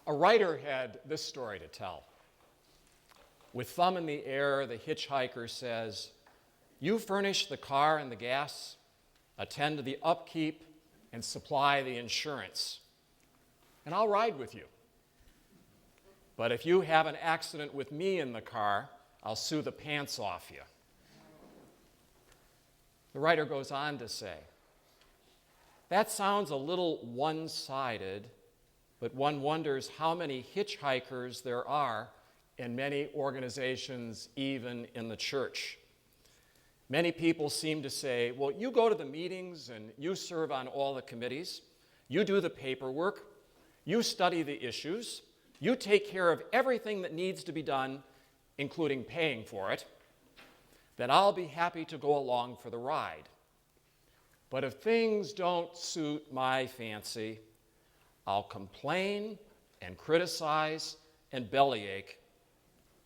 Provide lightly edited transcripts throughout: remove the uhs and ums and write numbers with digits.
A writer had this story to tell. With thumb in the air, the hitchhiker says, "You furnish the car and the gas, attend to the upkeep, and supply the insurance, and I'll ride with you. But if you have an accident with me in the car, I'll sue the pants off you." The writer goes on to say, "That sounds a little one-sided, but one wonders how many hitchhikers there are in many organizations, even in the church. Many people seem to say, well, you go to the meetings and you serve on all the committees, you do the paperwork, you study the issues, you take care of everything that needs to be done, including paying for it, then I'll be happy to go along for the ride. But if things don't suit my fancy, I'll complain and criticize and bellyache,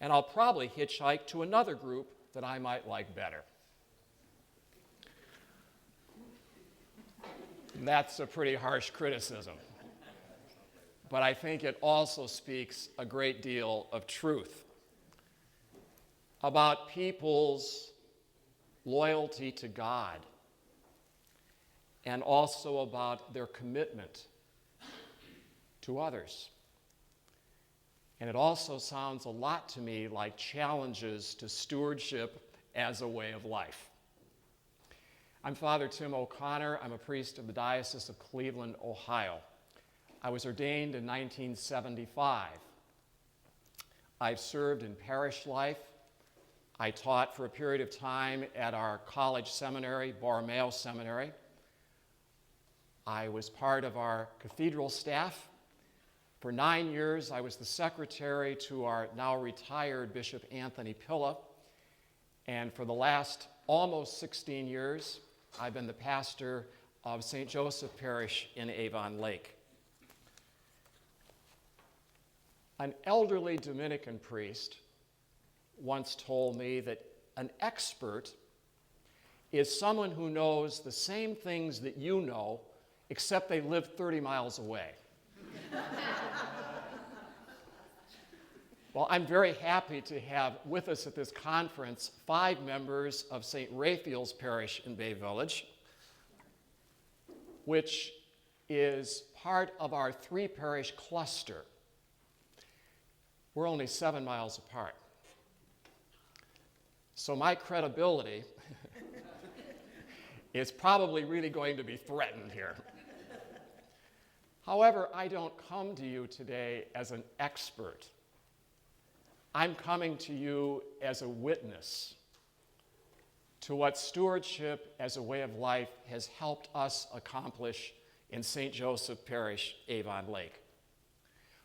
and I'll probably hitchhike to another group that I might like better." And that's a pretty harsh criticism. But I think it also speaks a great deal of truth about people's loyalty to God and also about their commitment to others. And it also sounds a lot to me like challenges to stewardship as a way of life. I'm Father Tim O'Connor. I'm a priest of the Diocese of Cleveland, Ohio. I was ordained in 1975. I've served in parish life. I taught for a period of time at our college seminary, Borromeo Seminary. I was part of our cathedral staff. For 9 years, I was the secretary to our now retired Bishop Anthony Pilla. And for the last almost 16 years, I've been the pastor of St.Joseph Parish in Avon Lake. An elderly Dominican priest once told me that an expert is someone who knows the same things that you know, except they live 30 miles away. Well, I'm very happy to have with us at this conference 5 members of St. Raphael's Parish in Bay Village, which is part of our 3-parish cluster. We're only 7 miles apart. So my credibility is probably really going to be threatened here. However, I don't come to you today as an expert. I'm coming to you as a witness to what stewardship as a way of life has helped us accomplish in St. Joseph Parish, Avon Lake.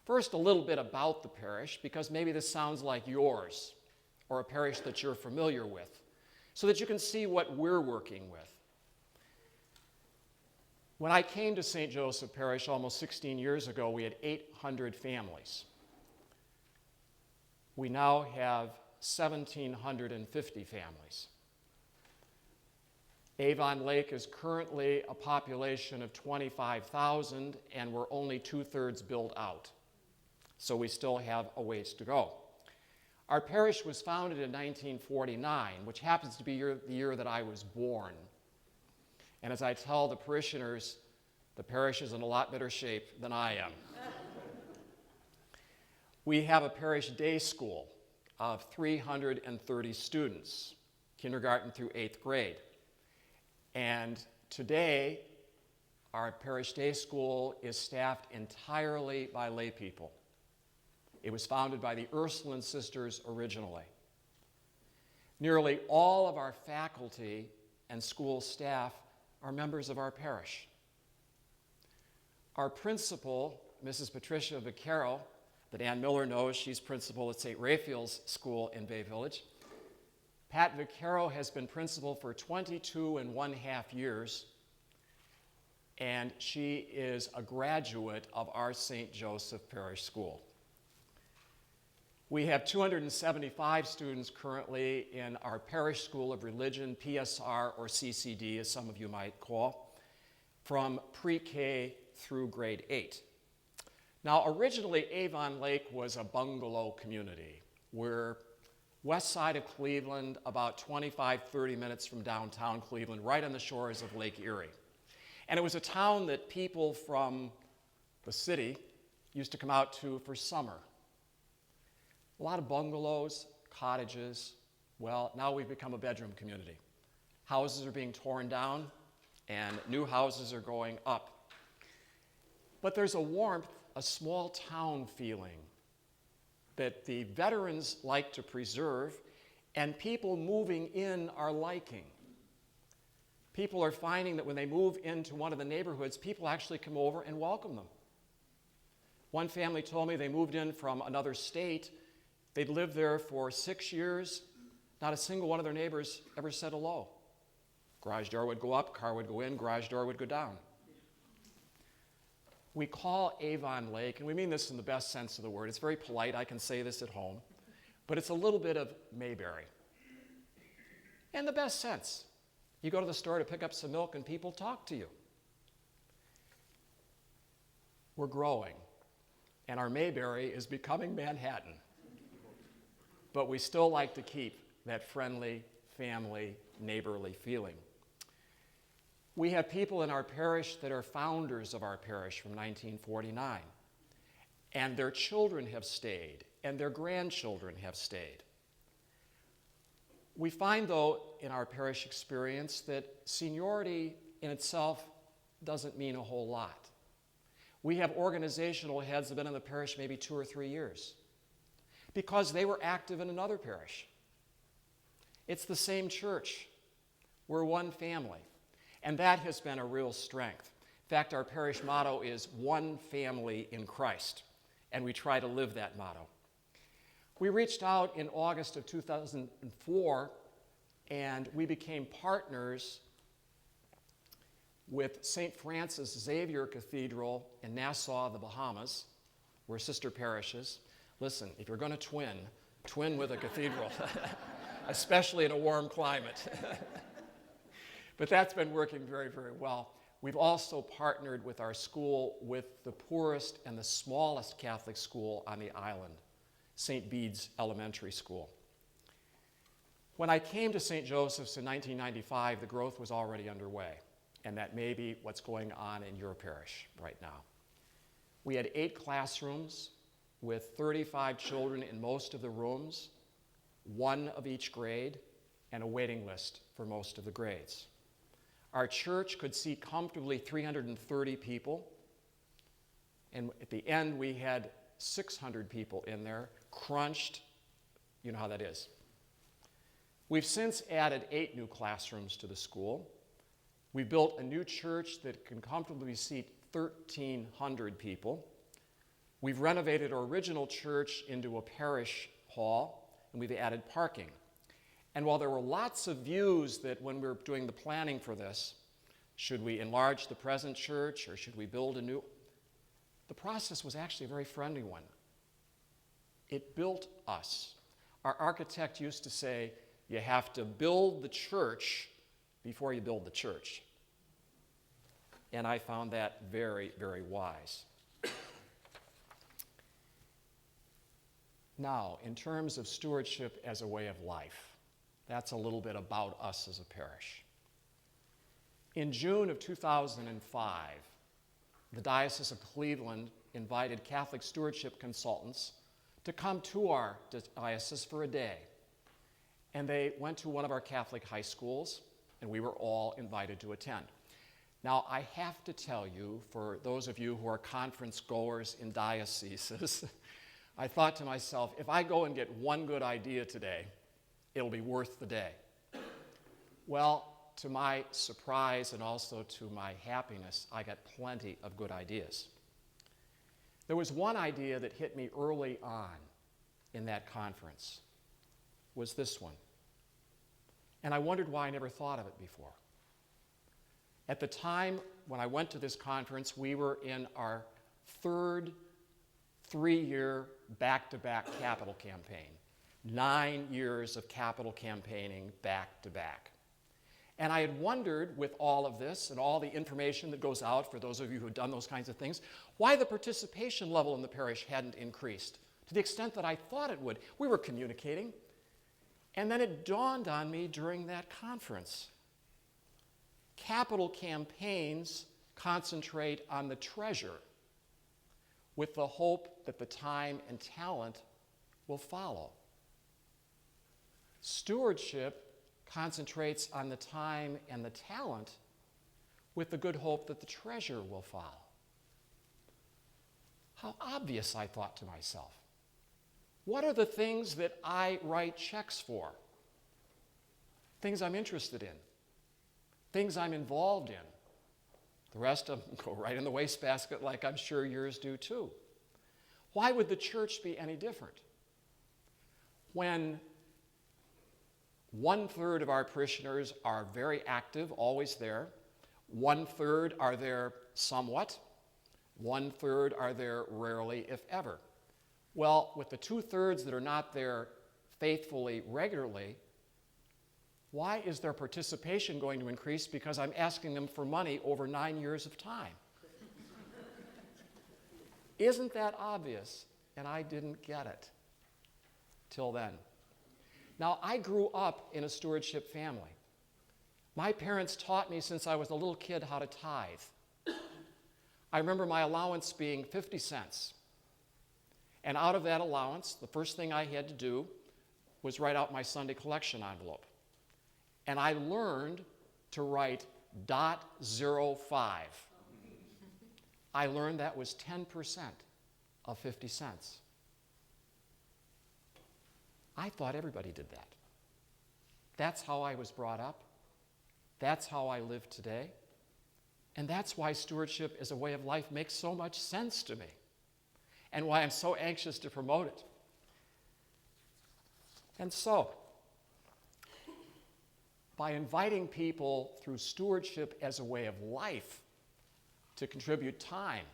First, a little bit about the parish, because maybe this sounds like yours or a parish that you're familiar with, so that you can see what we're working with. When I came to St. Joseph Parish almost 16 years ago, we had 800 families. We now have 1,750 families. Avon Lake is currently a population of 25,000, and we're only 2/3 built out. So we still have a ways to go. Our parish was founded in 1949, which happens to be the year that I was born. And as I tell the parishioners, the parish is in a lot better shape than I am. We have a parish day school of 330 students, kindergarten through 8th grade. And today, our parish day school is staffed entirely by lay people. It was founded by the Ursuline sisters originally. Nearly all of our faculty and school staff are members of our parish. Our principal, Mrs. Patricia Vaquero, that Ann Miller knows, she's principal at St. Raphael's School in Bay Village. Pat Vaquero has been principal for 22.5 years, and she is a graduate of our St. Joseph Parish School. We have 275 students currently in our Parish School of Religion, PSR, or CCD, as some of you might call, from pre-K through grade 8. Now, originally, Avon Lake was a bungalow community. We're west side of Cleveland, about 25, 30 minutes from downtown Cleveland, right on the shores of Lake Erie. And it was a town that people from the city used to come out to for summer. A lot of bungalows, cottages. Well, now we've become a bedroom community. Houses are being torn down, and new houses are going up. But there's a warmth, a small town feeling that the veterans like to preserve, and people moving in are liking. People are finding that when they move into one of the neighborhoods, people actually come over and welcome them. One family told me they moved in from another state. They'd lived there for 6 years. Not a single one of their neighbors ever said hello. Garage door would go up, car would go in, garage door would go down. We call Avon Lake, and we mean this in the best sense of the word. It's very polite. I can say this at home. But it's a little bit of Mayberry. In the best sense. You go to the store to pick up some milk, and people talk to you. We're growing, and our Mayberry is becoming Manhattan. But we still like to keep that friendly, family, neighborly feeling. We have people in our parish that are founders of our parish from 1949, and their children have stayed, and their grandchildren have stayed. We find, though, in our parish experience that seniority in itself doesn't mean a whole lot. We have organizational heads that have been in the parish maybe 2 or 3 years because they were active in another parish. It's the same church. We're one family. And that has been a real strength. In fact, our parish motto is one family in Christ, and we try to live that motto. We reached out in August of 2004, and we became partners with St. Francis Xavier Cathedral in Nassau, the Bahamas. We're sister parishes. Listen, if you're going to twin with a cathedral, especially in a warm climate. But that's been working very, very well. We've also partnered with our school with the poorest and the smallest Catholic school on the island, St. Bede's Elementary School. When I came to St. Joseph's in 1995, the growth was already underway, and that may be what's going on in your parish right now. We had 8 classrooms with 35 children in most of the rooms, 1 of each grade, and a waiting list for most of the grades. Our church could seat comfortably 330 people, and at the end we had 600 people in there, crunched. You know how that is. We've since added 8 new classrooms to the school. We built a new church that can comfortably seat 1,300 people. We've renovated our original church into a parish hall, and we've added parking. And while there were lots of views that when we were doing the planning for this, should we enlarge the present church or should we build a new? The process was actually a very friendly one. It built us. Our architect used to say, you have to build the church before you build the church. And I found that very, very wise. Now, in terms of stewardship as a way of life, that's a little bit about us as a parish. In June of 2005, the Diocese of Cleveland invited Catholic stewardship consultants to come to our diocese for a day. And they went to one of our Catholic high schools, and we were all invited to attend. Now, I have to tell you, for those of you who are conference goers in dioceses, I thought to myself, if I go and get one good idea today, it'll be worth the day. Well, to my surprise and also to my happiness, I got plenty of good ideas. There was one idea that hit me early on in that conference, was this one. And I wondered why I never thought of it before. At the time when I went to this conference, we were in our 3rd 3-year back-to-back capital campaign. 9 years of capital campaigning back to back. And I had wondered, with all of this and all the information that goes out for those of you who have done those kinds of things, why the participation level in the parish hadn't increased to the extent that I thought it would. We were communicating. And then it dawned on me during that conference. Capital campaigns concentrate on the treasure with the hope that the time and talent will follow. Stewardship concentrates on the time and the talent with the good hope that the treasure will follow. How obvious, I thought to myself. What are the things that I write checks for? Things I'm interested in, things I'm involved in. The rest of them go right in the wastebasket, like I'm sure yours do too. Why would the church be any different? When 1/3 of our parishioners are very active, always there, 1/3 are there somewhat, 1/3 are there rarely, if ever. Well, with the 2/3 that are not there faithfully, regularly, why is their participation going to increase? Because I'm asking them for money over 9 years of time. Isn't that obvious? And I didn't get it till then. Now, I grew up in a stewardship family. My parents taught me since I was a little kid how to tithe. I remember my allowance being 50 cents. And out of that allowance, the first thing I had to do was write out my Sunday collection envelope. And I learned to write .05. I learned that was 10% of 50 cents. I thought everybody did that. That's how I was brought up. That's how I live today. And that's why stewardship as a way of life makes so much sense to me, and why I'm so anxious to promote it. And so, by inviting people through stewardship as a way of life to contribute time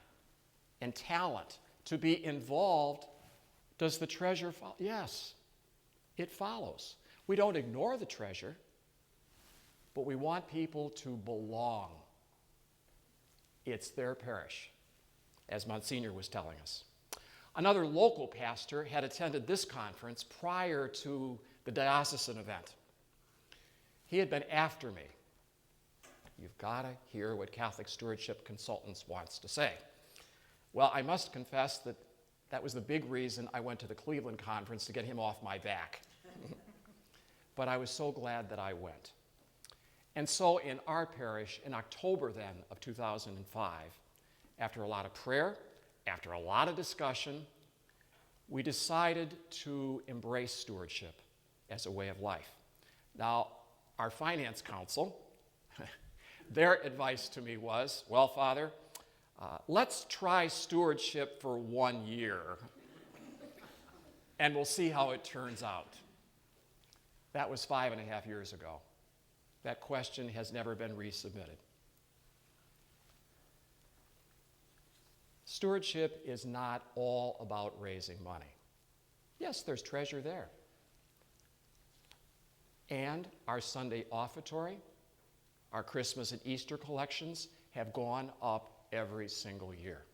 and talent, to be involved, does the treasure follow? Yes, it follows. We don't ignore the treasure, but we want people to belong. It's their parish, as Monsignor was telling us. Another local pastor had attended this conference prior to the diocesan event. He had been after me. You've got to hear what Catholic Stewardship Consultants wants to say. Well, I must confess that that was the big reason I went to the Cleveland conference, to get him off my back. But I was so glad that I went. And so in our parish, in October then of 2005, after a lot of prayer, after a lot of discussion, we decided to embrace stewardship as a way of life. Now, our finance council, their advice to me was, well, Father, let's try stewardship for 1 year, and we'll see how it turns out. That was 5.5 years ago. That question has never been resubmitted. Stewardship is not all about raising money. Yes, there's treasure there. And our Sunday offertory, our Christmas and Easter collections have gone up every single year.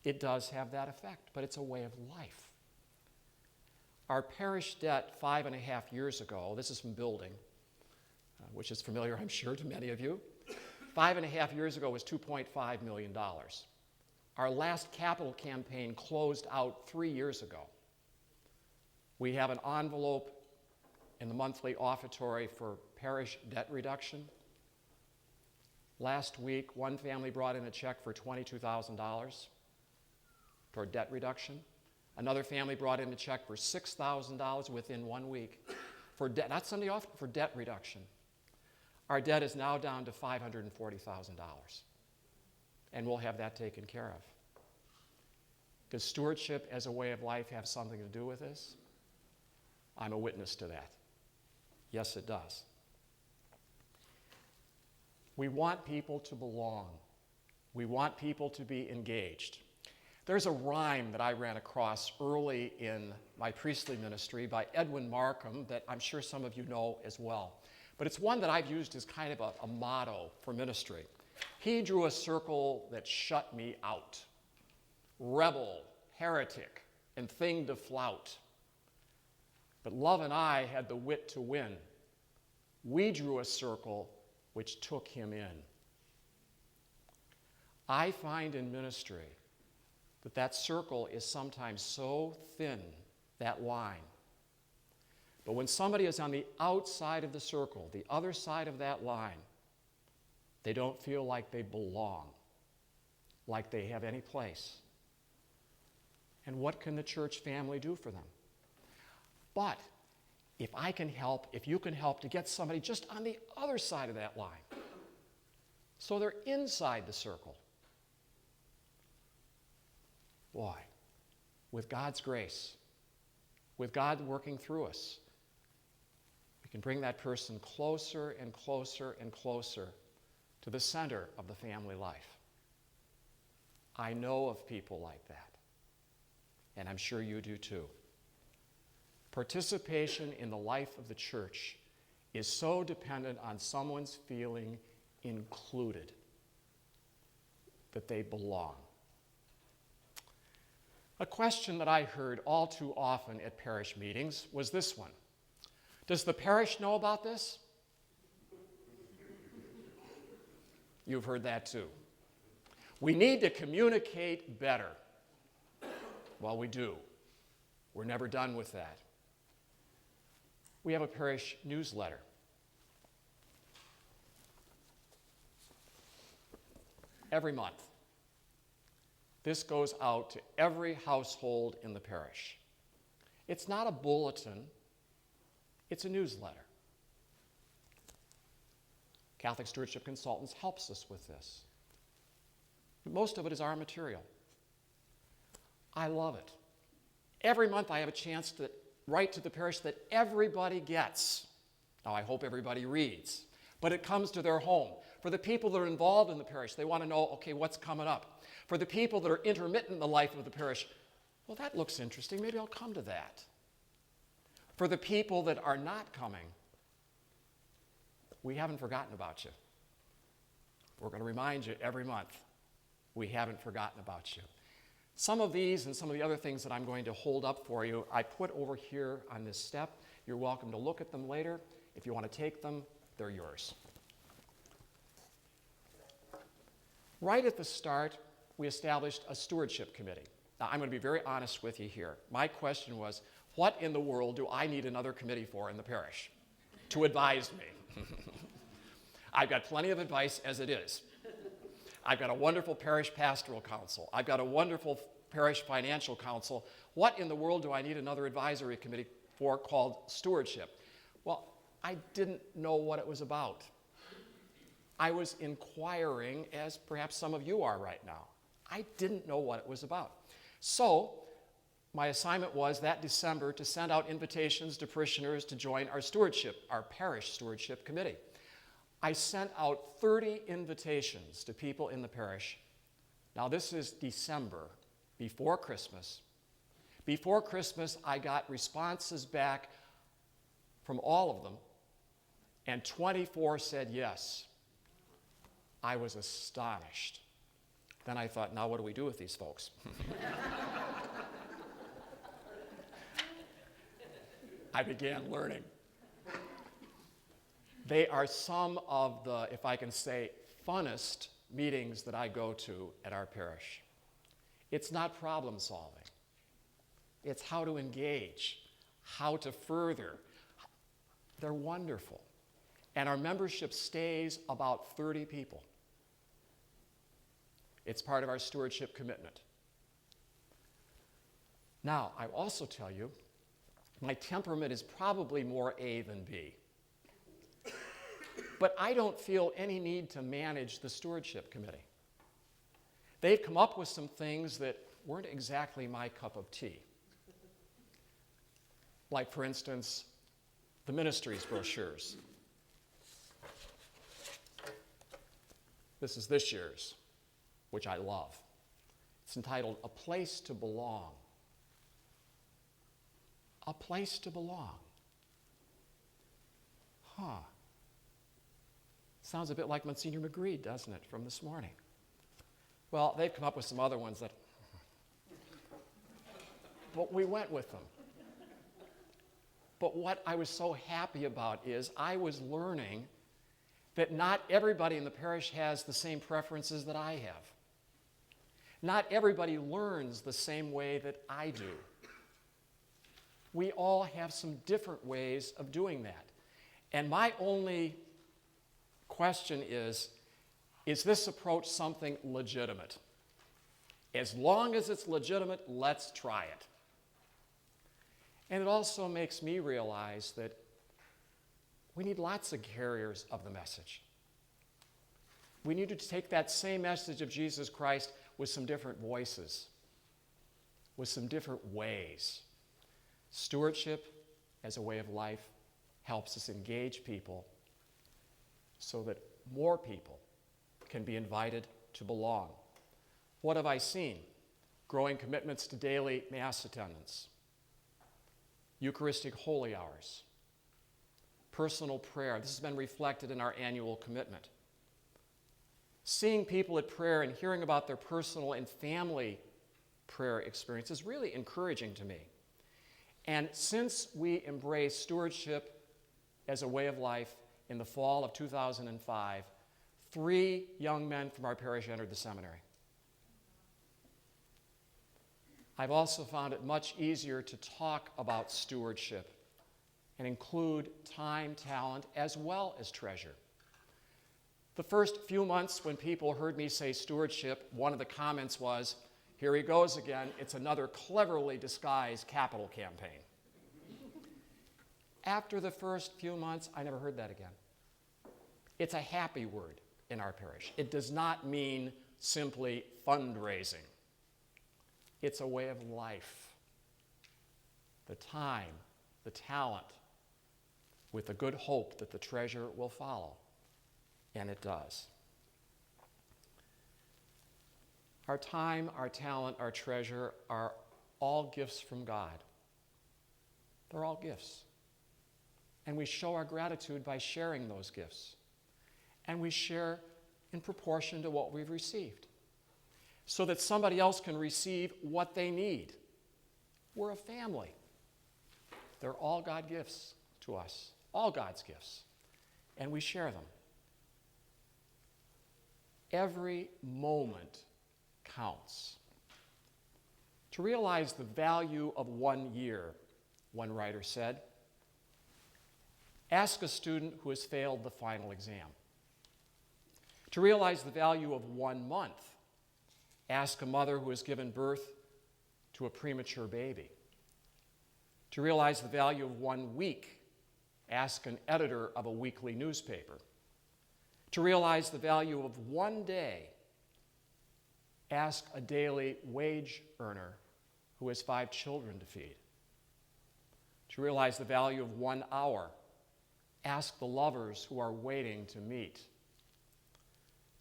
It does have that effect, but it's a way of life. Our parish debt 5.5 years ago, this is from building, which is familiar, I'm sure, to many of you. 5.5 years ago was $2.5 million. Our last capital campaign closed out 3 years ago. We have an envelope in the monthly offertory for parish debt reduction. Last week, one family brought in a check for $22,000 toward debt reduction. Another family brought in a check for $6,000 within 1 week for debt, not Sunday off, for debt reduction. Our debt is now down to $540,000, and we'll have that taken care of. Does stewardship as a way of life have something to do with this? I'm a witness to that. Yes, it does. We want people to belong. We want people to be engaged. There's a rhyme that I ran across early in my priestly ministry by Edwin Markham that I'm sure some of you know as well. but it's one that I've used as kind of a motto for ministry. He drew a circle that shut me out. Rebel, heretic, and thing to flout. But love and I had the wit to win. We drew a circle which took him in. I find in ministry that circle is sometimes so thin, that line. But when somebody is on the outside of the circle, the other side of that line, they don't feel like they belong, like they have any place. And what can the church family do for them? But if I can help, if you can help to get somebody just on the other side of that line, so they're inside the circle, boy, with God's grace, with God working through us, we can bring that person closer and closer and closer to the center of the family life. I know of people like that, and I'm sure you do too. Participation in the life of the church is so dependent on someone's feeling included, that they belong. A question that I heard all too often at parish meetings was this one. Does the parish know about this? You've heard that too. We need to communicate better. Well, we do. We're never done with that. We have a parish newsletter. Every month. This goes out to every household in the parish. It's not a bulletin, it's a newsletter. Catholic Stewardship Consultants helps us with this. Most of it is our material. I love it. Every month I have a chance to write to the parish that everybody gets. Now I hope everybody reads, but it comes to their home. For the people that are involved in the parish, they want to know, okay, what's coming up? For the people that are intermittent in the life of the parish, well, that looks interesting. Maybe I'll come to that. For the people that are not coming, we haven't forgotten about you. We're going to remind you every month, we haven't forgotten about you. Some of these and some of the other things that I'm going to hold up for you, I put over here on this step. You're welcome to look at them later. If you want to take them, they're yours. Right at the start, we established a stewardship committee. Now, I'm going to be very honest with you here. My question was, what in the world do I need another committee for in the parish to advise me? I've got plenty of advice as it is. I've got a wonderful parish pastoral council. I've got a wonderful parish financial council. What in the world do I need another advisory committee for called stewardship? Well, I didn't know what it was about. I was inquiring, as perhaps some of you are right now. I didn't know what it was about. So my assignment was that December to send out invitations to parishioners to join our parish stewardship committee. I sent out 30 invitations to people in the parish. Now this is December, before Christmas. Before Christmas, I got responses back from all of them, and 24 said yes. I was astonished. Then I thought, now what do we do with these folks? I began learning. They are some of the, if I can say, funnest meetings that I go to at our parish. It's not problem solving. It's how to engage, how to further. They're wonderful. And our membership stays about 30 people. It's part of our stewardship commitment. Now, I also tell you, my temperament is probably more A than B. But I don't feel any need to manage the stewardship committee. They've come up with some things that weren't exactly my cup of tea. Like, for instance, the ministries brochures. This is this year's, which I love. It's entitled, A Place to Belong. A place to belong. Sounds a bit like Monsignor McGreed, doesn't it, from this morning? Well, they've come up with some other ones that, but we went with them. But what I was so happy about is I was learning that not everybody in the parish has the same preferences that I have. Not everybody learns the same way that I do. We all have some different ways of doing that. And my only question is this approach something legitimate? As long as it's legitimate, let's try it. And it also makes me realize that we need lots of carriers of the message. We need to take that same message of Jesus Christ with some different voices, with some different ways. Stewardship as a way of life helps us engage people so that more people can be invited to belong. What have I seen? Growing commitments to daily Mass attendance, Eucharistic holy hours, personal prayer. This has been reflected in our annual commitment. Seeing people at prayer and hearing about their personal and family prayer experience is really encouraging to me. And since we embraced stewardship as a way of life in the fall of 2005, 3 young men from our parish entered the seminary. I've also found it much easier to talk about stewardship and include time, talent, as well as treasure. The first few months when people heard me say stewardship, one of the comments was, "Here he goes again, it's another cleverly disguised capital campaign." After the first few months, I never heard that again. It's a happy word in our parish. It does not mean simply fundraising. It's a way of life. The time, the talent, with the good hope that the treasure will follow. And it does. Our time, our talent, our treasure are all gifts from God. They're all gifts. And we show our gratitude by sharing those gifts. And we share in proportion to what we've received, so that somebody else can receive what they need. We're a family. They're all God gifts to us, all God's gifts, and we share them. Every moment counts. To realize the value of 1 year, one writer said, ask a student who has failed the final exam. To realize the value of 1 month, ask a mother who has given birth to a premature baby. To realize the value of 1 week, ask an editor of a weekly newspaper. To realize the value of 1 day, ask a daily wage earner who has 5 children to feed. To realize the value of 1 hour, ask the lovers who are waiting to meet.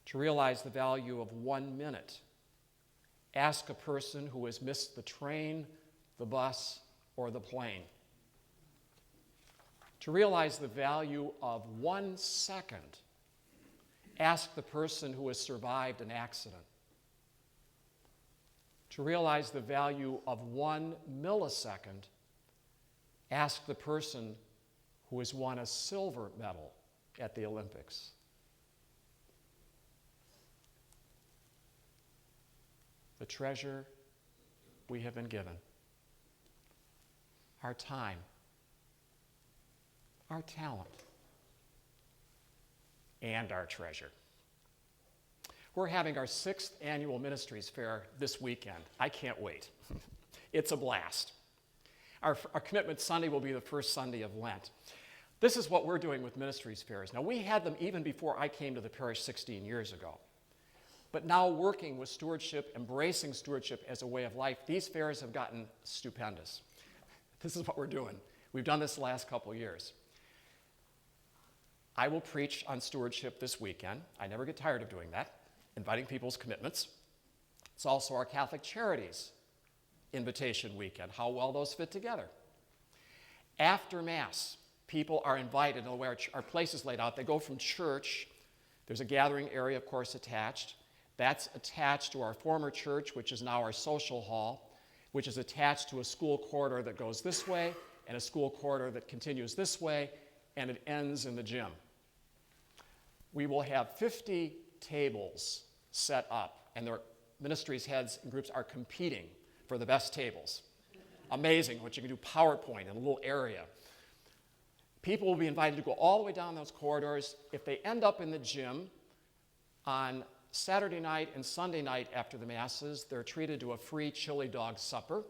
To realize the value of 1 minute, ask a person who has missed the train, the bus, or the plane. To realize the value of 1 second, ask the person who has survived an accident. To realize the value of 1 millisecond, ask the person who has won a silver medal at the Olympics. The treasure we have been given, our time, our talent, and our treasure. We're having our 6th annual Ministries Fair this weekend. I can't wait. It's a blast. Our Commitment Sunday will be the first Sunday of Lent. This is what we're doing with Ministries Fairs. Now, we had them even before I came to the parish 16 years ago. But now working with stewardship, embracing stewardship as a way of life, these fairs have gotten stupendous. This is what we're doing. We've done this the last couple of years. I will preach on stewardship this weekend. I never get tired of doing that, inviting people's commitments. It's also our Catholic Charities invitation weekend, how well those fit together. After Mass, people are invited, in the way our place is laid out, they go from church There's a gathering area, of course, attached. That's attached to our former church, which is now our social hall, which is attached to a school corridor that goes this way and a school corridor that continues this way, and it ends in the gym. We will have 50 tables set up, and their ministries heads and groups are competing for the best tables. Amazing what you can do, PowerPoint in a little area. People will be invited to go all the way down those corridors. If they end up in the gym on Saturday night and Sunday night after the Masses, they're treated to a free chili dog supper.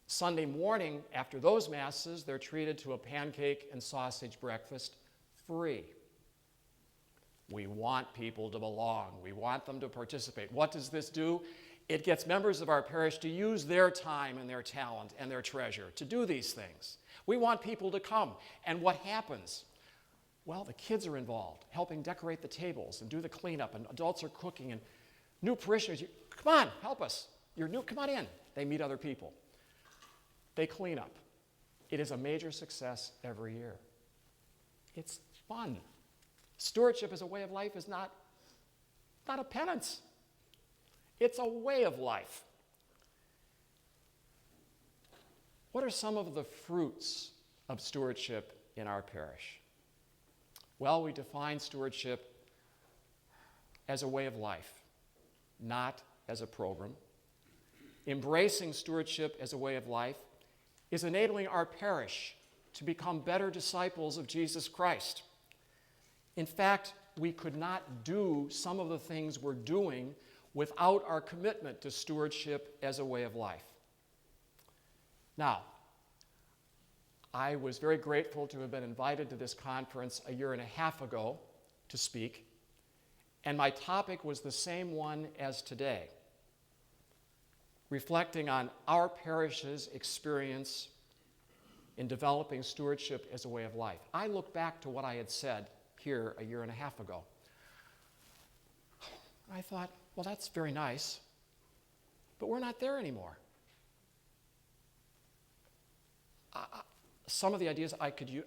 Sunday morning after those Masses, they're treated to a pancake and sausage breakfast free. We want people to belong. We want them to participate. What does this do? It gets members of our parish to use their time and their talent and their treasure to do these things. We want people to come. And what happens? Well, the kids are involved, helping decorate the tables and do the cleanup, and adults are cooking, and new parishioners, come on, help us. You're new, come on in. They meet other people. They clean up. It is a major success every year. It's fun. Stewardship as a way of life is not a penance. It's a way of life. What are some of the fruits of stewardship in our parish? Well, we define stewardship as a way of life, not as a program. Embracing stewardship as a way of life is enabling our parish to become better disciples of Jesus Christ. In fact, we could not do some of the things we're doing without our commitment to stewardship as a way of life. Now, I was very grateful to have been invited to this conference a year and a half ago to speak, and my topic was the same one as today, reflecting on our parish's experience in developing stewardship as a way of life. I look back to what I had said here a year and a half ago. I thought, well, that's very nice, but we're not there anymore. Some of the ideas I could use,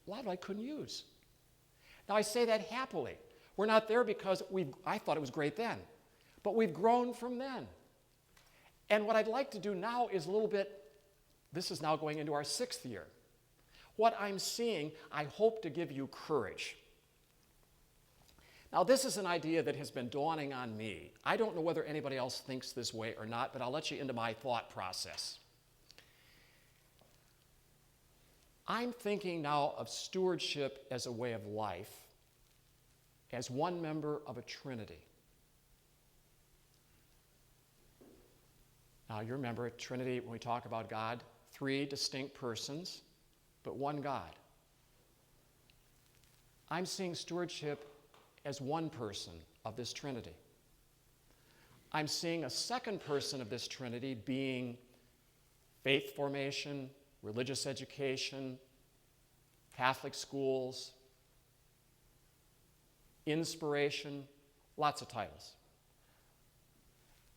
a lot of it I couldn't use. Now, I say that happily. We're not there because I thought it was great then, but we've grown from then. And what I'd like to do now is a little bit, this is now going into our 6th year. What I'm seeing, I hope to give you courage. Now, this is an idea that has been dawning on me. I don't know whether anybody else thinks this way or not, but I'll let you into my thought process. I'm thinking now of stewardship as a way of life, as one member of a Trinity. Now, you remember Trinity, when we talk about God, 3 distinct persons, but one God. I'm seeing stewardship as one person of this Trinity. I'm seeing a second person of this Trinity being faith formation, religious education, Catholic schools, inspiration, lots of titles.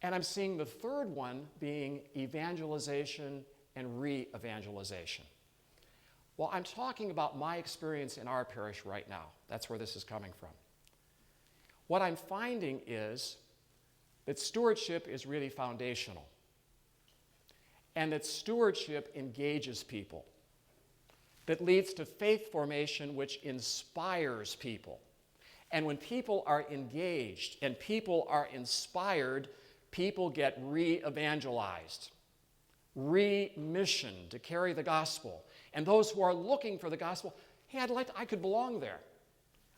And I'm seeing the third one being evangelization and re-evangelization. Well, I'm talking about my experience in our parish right now. That's where this is coming from. What I'm finding is that stewardship is really foundational, and that stewardship engages people, that leads to faith formation, which inspires people. And when people are engaged and people are inspired, people get re-evangelized, re-missioned to carry the gospel. And those who are looking for the gospel, hey, I could belong there.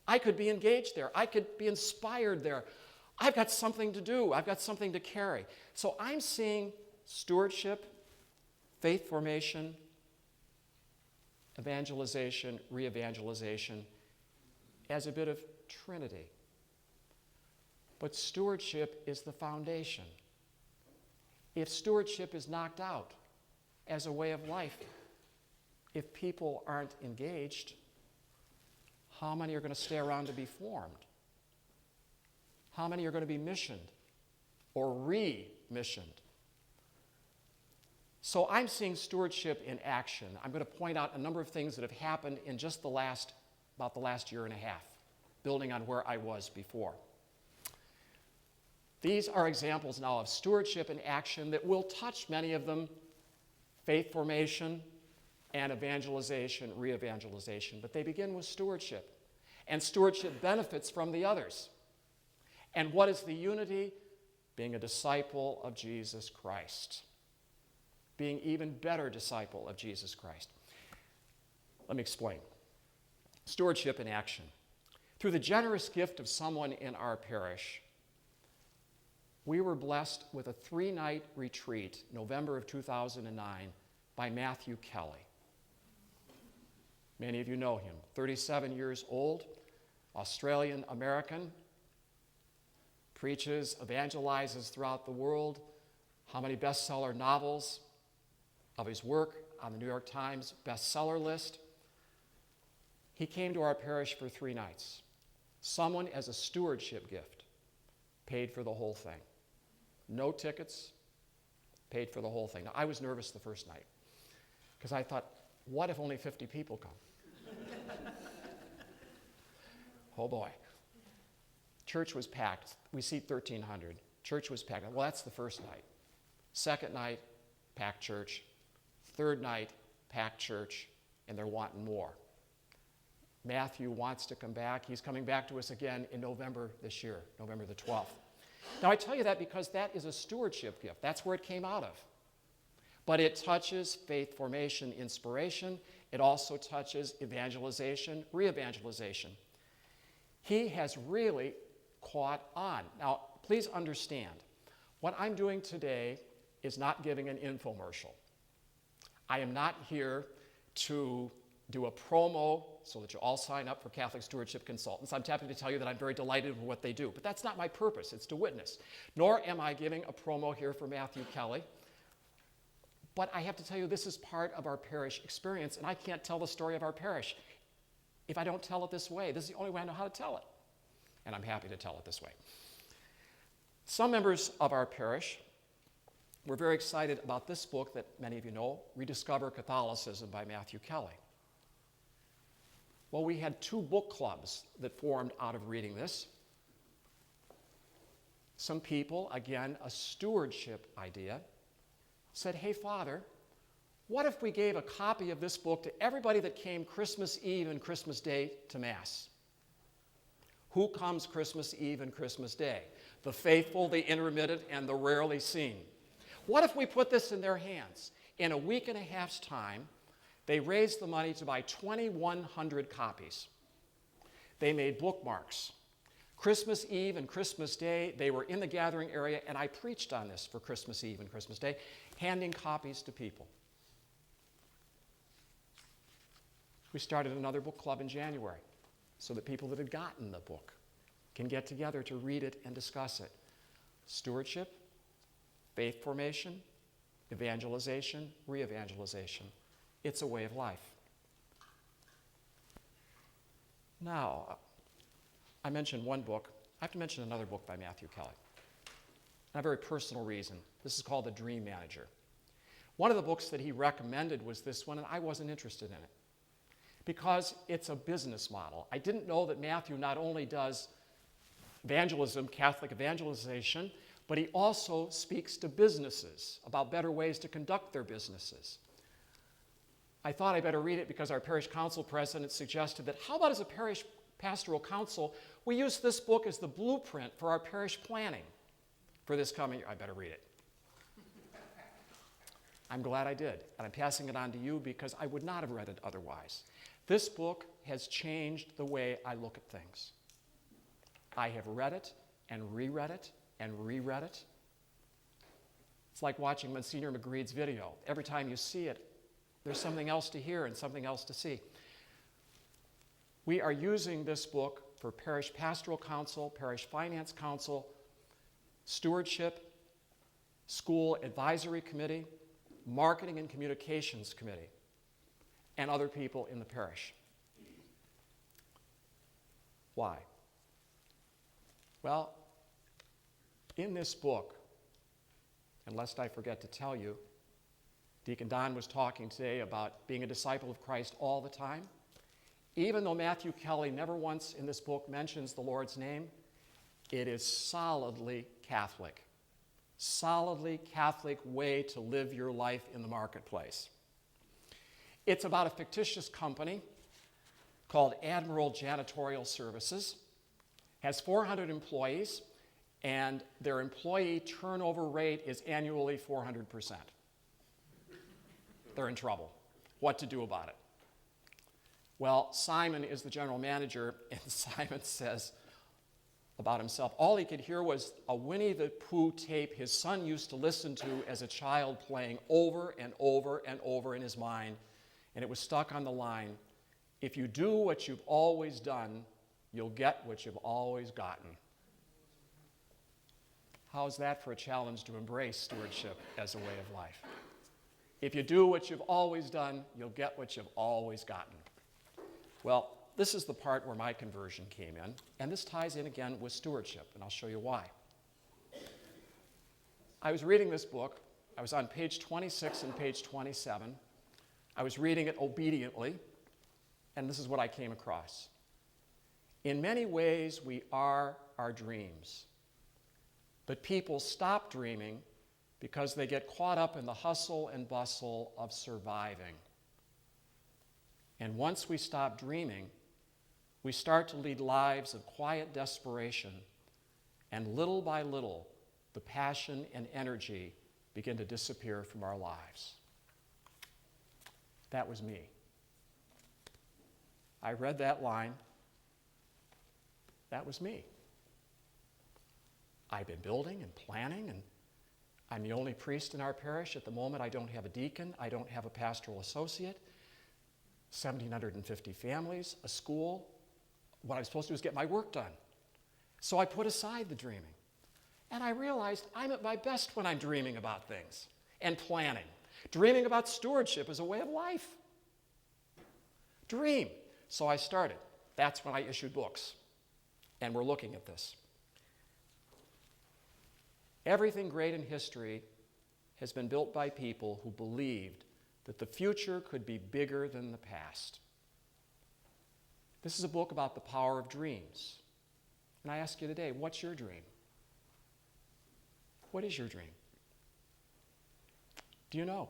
I could be engaged there. I could be inspired there. I've got something to do. I've got something to carry. So I'm seeing stewardship, faith formation, evangelization, re-evangelization as a bit of Trinity. But stewardship is the foundation. If stewardship is knocked out as a way of life, if people aren't engaged, how many are going to stay around to be formed? How many are going to be missioned or re-missioned? So I'm seeing stewardship in action. I'm going to point out a number of things that have happened in just about the last year and a half. building on where I was before. These are examples now of stewardship in action that will touch many of them, faith formation and evangelization, re-evangelization. But they begin with stewardship. And stewardship benefits from the others. And what is the unity? Being a disciple of Jesus Christ. Being even better disciple of Jesus Christ. Let me explain. Stewardship in action. Through the generous gift of someone in our parish, we were blessed with a 3-night retreat, November of 2009, by Matthew Kelly. Many of you know him. 37 years old, Australian-American, preaches, evangelizes throughout the world. How many bestseller novels of his work on the New York Times bestseller list? He came to our parish for 3 nights. Someone, as a stewardship gift, paid for the whole thing. No tickets, paid for the whole thing. Now, I was nervous the first night because I thought, what if only 50 people come? Oh boy. Church was packed. We seat 1,300. Church was packed. Well, that's the first night. Second night, packed church. Third night, packed church, and they're wanting more. Matthew wants to come back. He's coming back to us again in November this year, November the 12th. Now, I tell you that because that is a stewardship gift. That's where it came out of. But it touches faith formation, inspiration. It also touches evangelization, re-evangelization. He has really caught on. Now, please understand, what I'm doing today is not giving an infomercial. I am not here to do a promo so that you all sign up for Catholic Stewardship Consultants. I'm happy to tell you that I'm very delighted with what they do, but that's not my purpose. It's to witness. Nor am I giving a promo here for Matthew Kelly. But I have to tell you, this is part of our parish experience, and I can't tell the story of our parish if I don't tell it this way. This is the only way I know how to tell it, and I'm happy to tell it this way. Some members of our parish were very excited about this book that many of you know, Rediscover Catholicism by Matthew Kelly. Well, we had 2 book clubs that formed out of reading this. Some people, again, a stewardship idea, said, hey, Father, what if we gave a copy of this book to everybody that came Christmas Eve and Christmas Day to Mass? Who comes Christmas Eve and Christmas Day? The faithful, the intermittent, and the rarely seen. What if we put this in their hands? In a week and a half's time, they raised the money to buy 2,100 copies. They made bookmarks. Christmas Eve and Christmas Day, they were in the gathering area, and I preached on this for Christmas Eve and Christmas Day, handing copies to people. We started another book club in January so that people that had gotten the book can get together to read it and discuss it. Stewardship, faith formation, evangelization, re-evangelization. It's a way of life. Now, I mentioned one book. I have to mention another book by Matthew Kelly. A very personal reason. This is called The Dream Manager. One of the books that he recommended was this one, and I wasn't interested in it because it's a business model. I didn't know that Matthew not only does evangelism, Catholic evangelization, but he also speaks to businesses about better ways to conduct their businesses. I thought I better read it because our parish council president suggested that how about as a parish pastoral council, we use this book as the blueprint for our parish planning for this coming year. I better read it. I'm glad I did, and I'm passing it on to you because I would not have read it otherwise. This book has changed the way I look at things. I have read it and reread it and reread it. It's like watching Monsignor Magride's video. Every time you see it, there's something else to hear and something else to see. We are using this book for Parish Pastoral Council, Parish Finance Council, Stewardship, School Advisory Committee, Marketing and Communications Committee, and other people in the parish. Why? Well, in this book, and lest I forget to tell you, Deacon Don was talking today about being a disciple of Christ all the time. Even though Matthew Kelly never once in this book mentions the Lord's name, it is solidly Catholic. Solidly Catholic way to live your life in the marketplace. It's about a fictitious company called Admiral Janitorial Services, has 400 employees, and their employee turnover rate is annually 400%. They're in trouble. What to do about it? Well, Simon is the general manager, and Simon says about himself, all he could hear was a Winnie the Pooh tape his son used to listen to as a child playing over and over and over in his mind, and it was stuck on the line, if you do what you've always done, you'll get what you've always gotten. How's that for a challenge to embrace stewardship as a way of life? If you do what you've always done, you'll get what you've always gotten. Well, this is the part where my conversion came in, and this ties in again with stewardship, and I'll show you why. I was reading this book. I was on page 26 and page 27. I was reading it obediently, and this is what I came across. In many ways, we are our dreams, but people stop dreaming because they get caught up in the hustle and bustle of surviving. And once we stop dreaming, we start to lead lives of quiet desperation, and little by little, the passion and energy begin to disappear from our lives. That was me. I read that line. That was me. I've been building and planning, and I'm the only priest in our parish. At the moment, I don't have a deacon. I don't have a pastoral associate. 1,750 families, a school. What I'm supposed to do is get my work done. So I put aside the dreaming. And I realized I'm at my best when I'm dreaming about things and planning. Dreaming about stewardship as a way of life. Dream. So I started. That's when I issued books. And we're looking at this. Everything great in history has been built by people who believed that the future could be bigger than the past. This is a book about the power of dreams. And I ask you today, what's your dream? What is your dream? Do you know?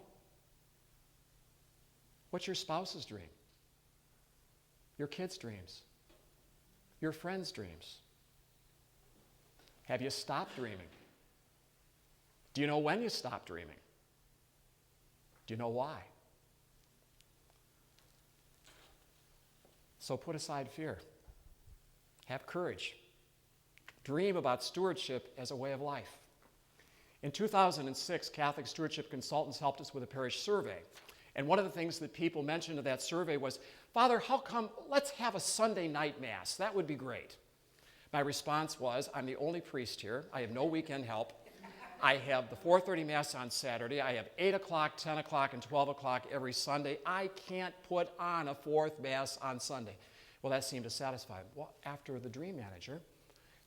What's your spouse's dream? Your kids' dreams? Your friends' dreams? Have you stopped dreaming? Do you know when you stopped dreaming? Do you know why? So put aside fear. Have courage. Dream about stewardship as a way of life. In 2006, Catholic stewardship consultants helped us with a parish survey. And one of the things that people mentioned in that survey was, Father, how come, let's have a Sunday night Mass. That would be great. My response was, I'm the only priest here. I have no weekend help. I have the 4:30 Mass on Saturday. I have 8 o'clock, 10 o'clock, and 12 o'clock every Sunday. I can't put on a fourth Mass on Sunday. Well, that seemed to satisfy him. Well, after the dream manager,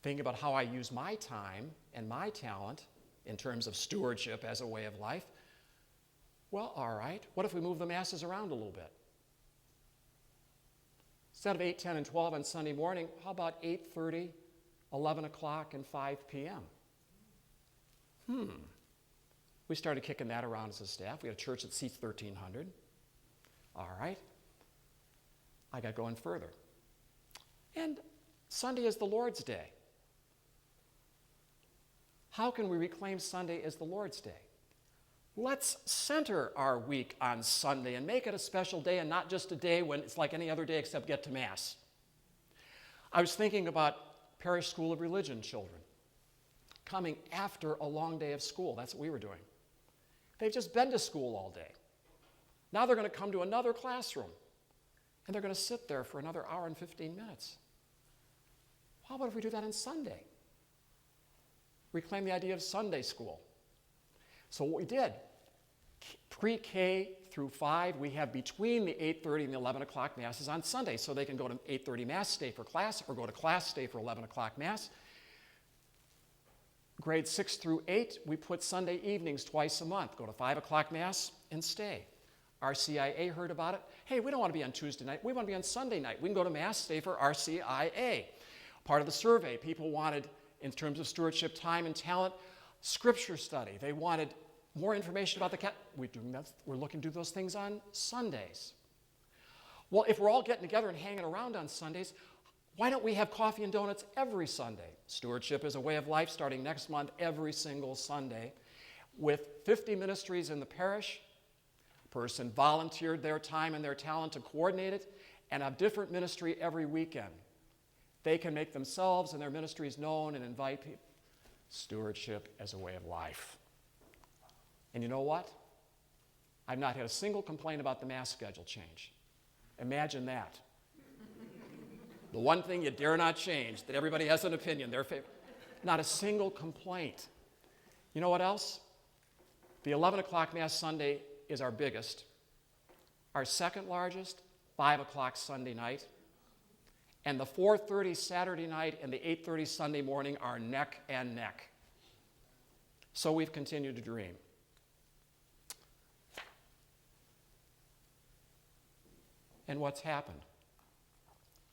thinking about how I use my time and my talent in terms of stewardship as a way of life, well, all right, what if we move the Masses around a little bit? Instead of 8, 10, and 12 on Sunday morning, how about 8:30, 11 o'clock, and 5 p.m.? We started kicking that around as a staff. We had a church that seats 1,300. All right. I got going further. And Sunday is the Lord's Day. How can we reclaim Sunday as the Lord's Day? Let's center our week on Sunday and make it a special day and not just a day when it's like any other day except get to Mass. I was thinking about Parish School of Religion children coming after a long day of school. That's what we were doing. They've just been to school all day. Now they're going to come to another classroom, and they're going to sit there for another hour and 15 minutes. How about if we do that on Sunday? Reclaim the idea of Sunday school. So what we did, pre-K through 5, we have between the 8:30 and the 11 o'clock Masses on Sunday, so they can go to 8:30 Mass, stay for class, or go to class, stay for 11 o'clock Mass. Grades 6 through 8, we put Sunday evenings twice a month. Go to 5 o'clock Mass and stay. Our CIA heard about it. Hey, we don't want to be on Tuesday night. We want to be on Sunday night. We can go to Mass, stay for RCIA. Part of the survey, people wanted, in terms of stewardship, time and talent, scripture study. They wanted more information about the we're looking to do those things on Sundays. Well, if we're all getting together and hanging around on Sundays, why don't we have coffee and donuts every Sunday? Stewardship is a way of life starting next month, every single Sunday. With 50 ministries in the parish, a person volunteered their time and their talent to coordinate it, and a different ministry every weekend. They can make themselves and their ministries known and invite people. Stewardship as a way of life. And you know what? I've not had a single complaint about the Mass schedule change. Imagine that. The one thing you dare not change, that everybody has an opinion, their favorite. Not a single complaint. You know what else? The 11 o'clock Mass Sunday is our biggest. Our second largest, 5 o'clock Sunday night. And the 4:30 Saturday night and the 8:30 Sunday morning are neck and neck. So we've continued to dream. And what's happened?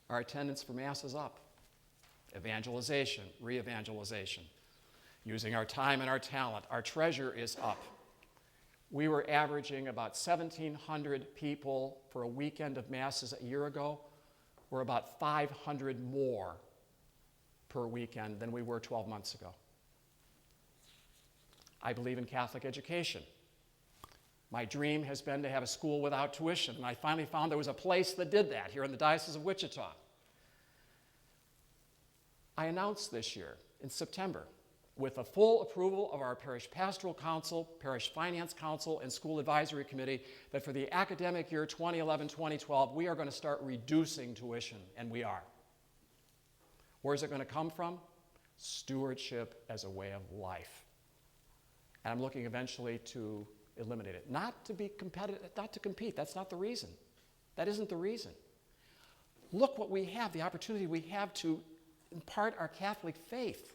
Our attendance for Mass is up. Evangelization, re-evangelization. Using our time and our talent. Our treasure is up. We were averaging about 1,700 people for a weekend of Masses a year ago. We're about 500 more per weekend than we were 12 months ago. I believe in Catholic education. My dream has been to have a school without tuition, and I finally found there was a place that did that here in the Diocese of Wichita. I announced this year, in September, with the full approval of our Parish Pastoral Council, Parish Finance Council, and School Advisory Committee, that for the academic year 2011-2012, we are going to start reducing tuition, and we are. Where's it going to come from? Stewardship as a way of life. And I'm looking eventually to eliminate it. Not to be competitive, not to compete. That's not the reason. That isn't the reason. Look what we have, the opportunity we have to impart our Catholic faith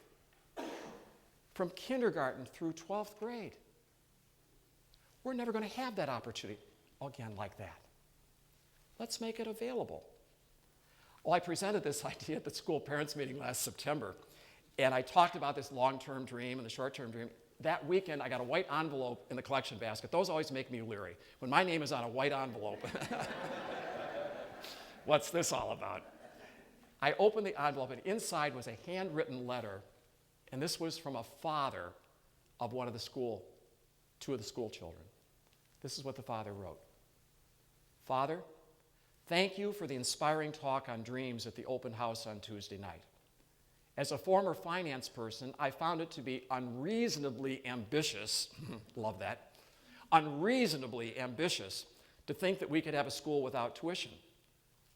from kindergarten through 12th grade. We're never going to have that opportunity again like that. Let's make it available. Well, I presented this idea at the school parents meeting last September, and I talked about this long-term dream and the short-term dream. That weekend, I got a white envelope in the collection basket. Those always make me leery. When my name is on a white envelope, what's this all about? I opened the envelope, and inside was a handwritten letter, and this was from a father of two of the school children. This is what the father wrote. Father, thank you for the inspiring talk on dreams at the open house on Tuesday night. As a former finance person, I found it to be unreasonably ambitious, love that, unreasonably ambitious to think that we could have a school without tuition.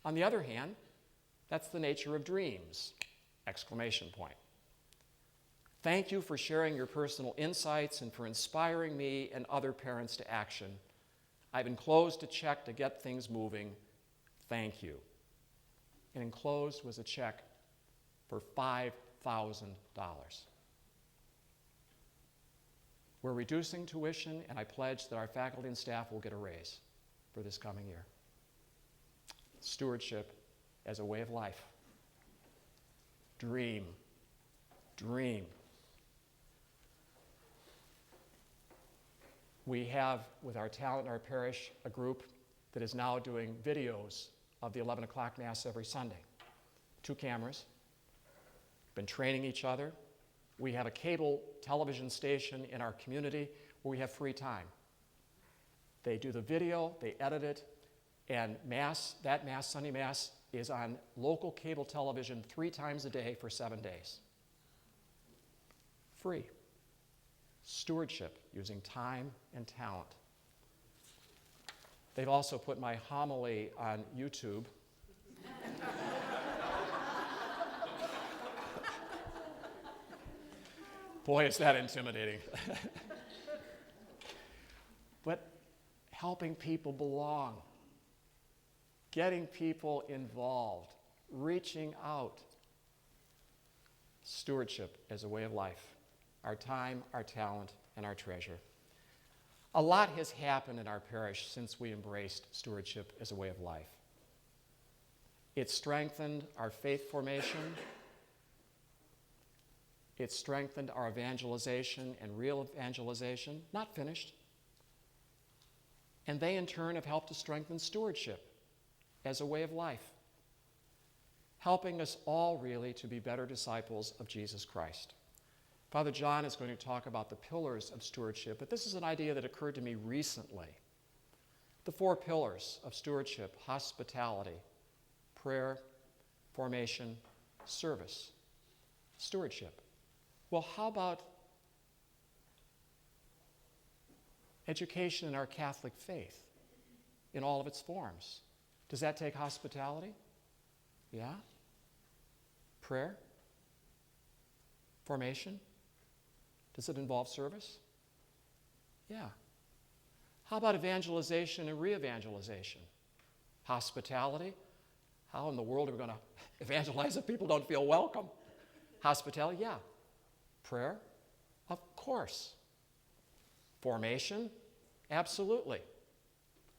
On the other hand, that's the nature of dreams, exclamation point. Thank you for sharing your personal insights and for inspiring me and other parents to action. I've enclosed a check to get things moving. Thank you. And enclosed was a check for $5,000. We're reducing tuition, and I pledge that our faculty and staff will get a raise for this coming year. Stewardship as a way of life. Dream. Dream. We have, with our talent in our parish, a group that is now doing videos of the 11 o'clock Mass every Sunday. 2 cameras. Been training each other. We have a cable television station in our community where we have free time. They do the video, they edit it, and that Mass, Sunday Mass, is on local cable television 3 times a day for 7 days. Free. Stewardship, using time and talent. They've also put my homily on YouTube. Boy, is that intimidating. But helping people belong, getting people involved, reaching out. Stewardship as a way of life. Our time, our talent, and our treasure. A lot has happened in our parish since we embraced stewardship as a way of life. It strengthened our faith formation. It strengthened our evangelization and real evangelization, not finished. And they, in turn, have helped to strengthen stewardship as a way of life, helping us all really to be better disciples of Jesus Christ. Father John is going to talk about the pillars of stewardship, but this is an idea that occurred to me recently. The 4 pillars of stewardship: hospitality, prayer, formation, service, stewardship. Well, how about education in our Catholic faith in all of its forms? Does that take hospitality? Yeah. Prayer? Formation? Does it involve service? Yeah. How about evangelization and re-evangelization? Hospitality? How in the world are we going to evangelize if people don't feel welcome? Hospitality? Yeah. Prayer? Of course. Formation? Absolutely.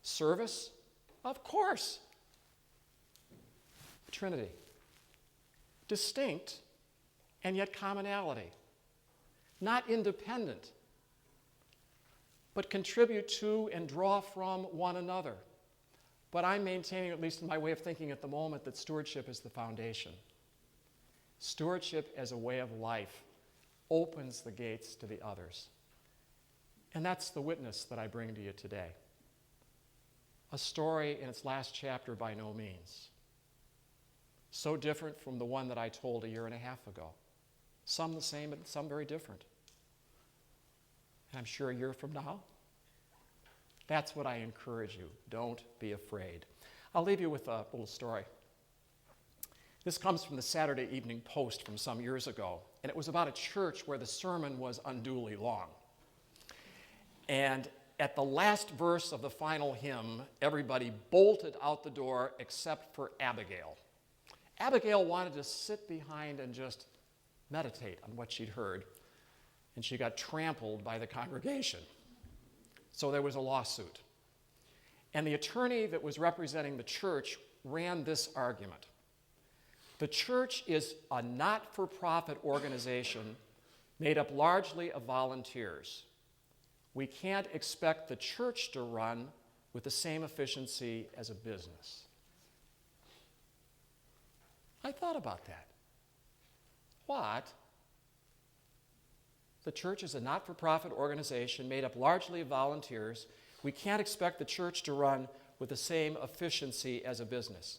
Service? Of course. Trinity. Distinct and yet commonality. Not independent, but contribute to and draw from one another. But I'm maintaining, at least in my way of thinking at the moment, that stewardship is the foundation. Stewardship as a way of life opens the gates to the others. And that's the witness that I bring to you today. A story in its last chapter by no means. So different from the one that I told a year and a half ago. Some the same and some very different. And I'm sure a year from now, that's what I encourage you. Don't be afraid. I'll leave you with a little story. This comes from the Saturday Evening Post from some years ago, and it was about a church where the sermon was unduly long. And at the last verse of the final hymn, everybody bolted out the door except for Abigail. Abigail wanted to sit behind and just meditate on what she'd heard, and she got trampled by the congregation. So there was a lawsuit. And the attorney that was representing the church ran this argument. The church is a not-for-profit organization made up largely of volunteers. We can't expect the church to run with the same efficiency as a business. I thought about that. What? The church is a not-for-profit organization made up largely of volunteers. We can't expect the church to run with the same efficiency as a business.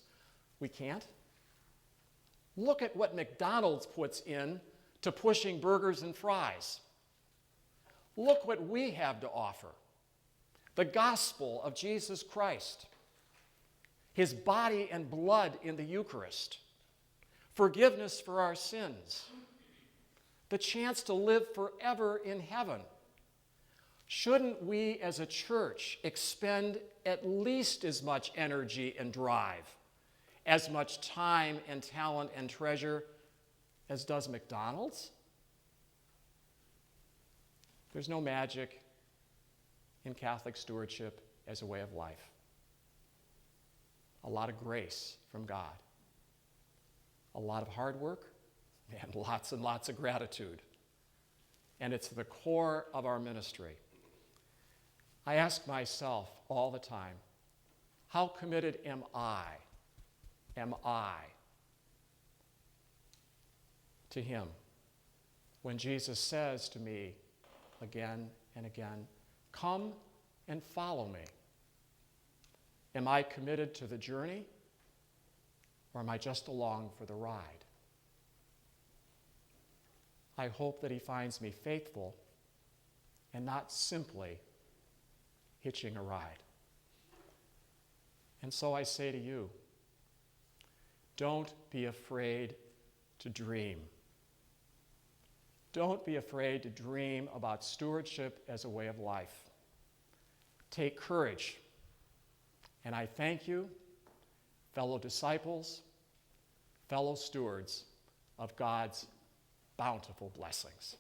We can't? Look at what McDonald's puts in to pushing burgers and fries. Look what we have to offer. The gospel of Jesus Christ. His body and blood in the Eucharist. Forgiveness for our sins. The chance to live forever in heaven. Shouldn't we as a church expend at least as much energy and drive, as much time and talent and treasure as does McDonald's? There's no magic in Catholic stewardship as a way of life. A lot of grace from God. A lot of hard work and lots of gratitude. And it's the core of our ministry. I ask myself all the time, how committed am I to him when Jesus says to me again and again, come and follow me? Am I committed to the journey, or am I just along for the ride? I hope that he finds me faithful and not simply hitching a ride. And so I say to you, don't be afraid to dream. Don't be afraid to dream about stewardship as a way of life. Take courage. And I thank you, fellow disciples, fellow stewards of God's bountiful blessings.